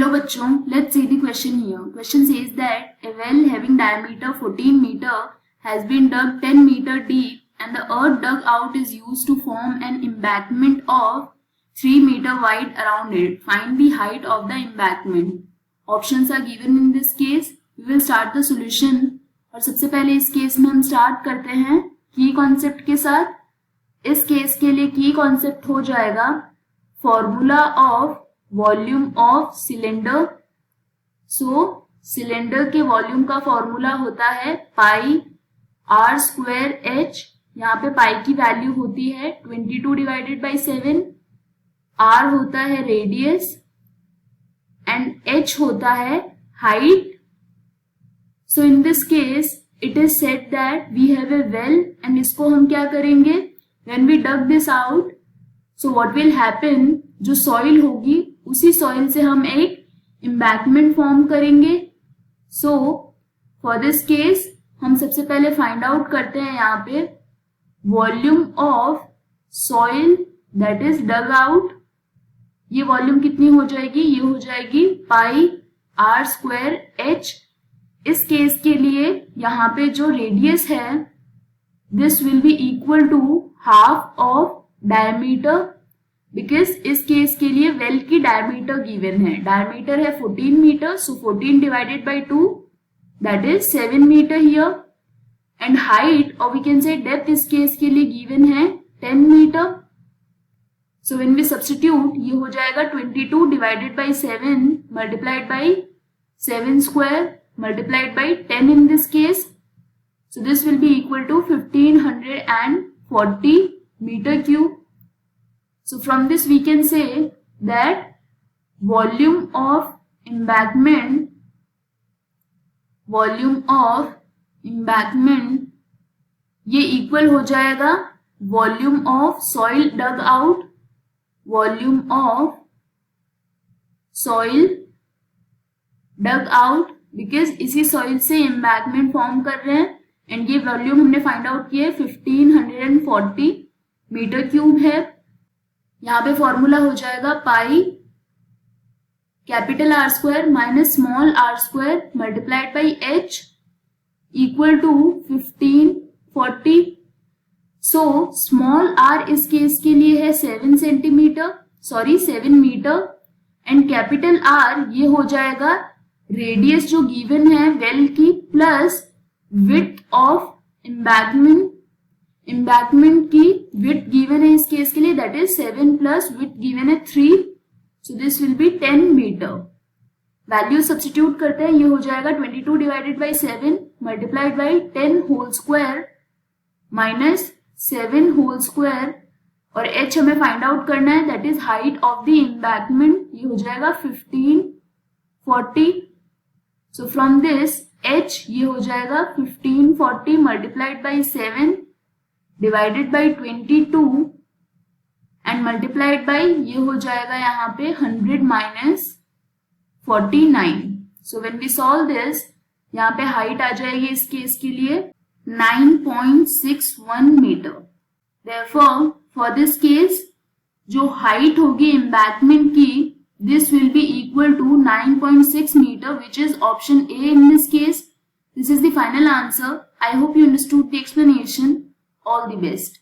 Hello bachchon, let's see the question here. Question says that a well having diameter 14 meter has been dug 10 meter deep and the earth dug out is used to form an embankment of 3 meter wide around it. Find the height of the embankment. Options are given in this case. We will start the solution. और सबसे पहले इस case में हम start करते हैं की concept के साथ. इस केस के लिए की कॉन्सेप्ट हो जाएगा formula of volume of cylinder. So cylinder के वॉल्यूम का फॉर्मूला होता है पाई आर स्क्वायर एच. यहाँ पे पाई की वैल्यू होती है 22 डिवाइडेड बाई 7. आर होता है रेडियस एंड एच होता है height. So in this case it is said that we have a well and इसको हम क्या करेंगे when we dug this out. So what will happen, जो सॉइल होगी उसी सॉइल से हम एक एम्बैंकमेंट फॉर्म करेंगे. सो फॉर दिस केस हम सबसे पहले फाइंड आउट करते हैं यहाँ पे volume of soil that is dug out. ये वॉल्यूम कितनी हो जाएगी, ये हो जाएगी पाई आर स्क्वायर एच. इस केस के लिए यहाँ पे जो रेडियस है this will be equal to half of diameter, because इस केस के लिए वेल की डायमीटर गिवन है. डायमीटर है 14 metre. So 14 divided by 2 that is 7 metre here. And height और वी कैन से डेप्थ इस केस के लिए गिवन है 10 metre. So when we substitute ये हो जाएगा 22 divided by 7 multiplied by 7 square multiplied by 10 in this case. So this will be equal to 1540 meter cube. So from this we can say that volume of embankment ये equal हो जाएगा volume of soil dug out, volume of soil dug out, because इसी soil से embankment form कर रहे हैं. And ये volume हमने फाइंड आउट किया 1540 मीटर क्यूब है. यहाँ पे फॉर्मूला हो जाएगा pi capital r square minus small r square multiplied by h equal to 1540. So small r इस केस के लिए है 7 मीटर एंड कैपिटल आर ये हो जाएगा रेडियस जो गिवन है वेल की प्लस विड्थ ऑफ एम्बैंकमेंट की विड्थ गिवन है इस केस के लिए that is 7 plus width given है 3. So this will be 10 metre. Value substitute करते हैं. ये हो जाएगा 22 divided by 7 multiplied by 10 whole square minus 7 whole square. और एच हमें फाइंड आउट करना है that is height of the embankment. ये हो जाएगा 1540. So from this h ये हो जाएगा 1540 multiplied by 7 divided by 22 and multiplied by ये हो जाएगा यहाँ पे 100 minus 49. So when we solve this यहाँ पे height आ जाएगी इस केस के लिए 9.61 meter. Therefore for this case जो height होगी embankment की this will be equal to 9.6 meter, which is option A in this case. This is the final answer. I hope you understood the explanation. All the best.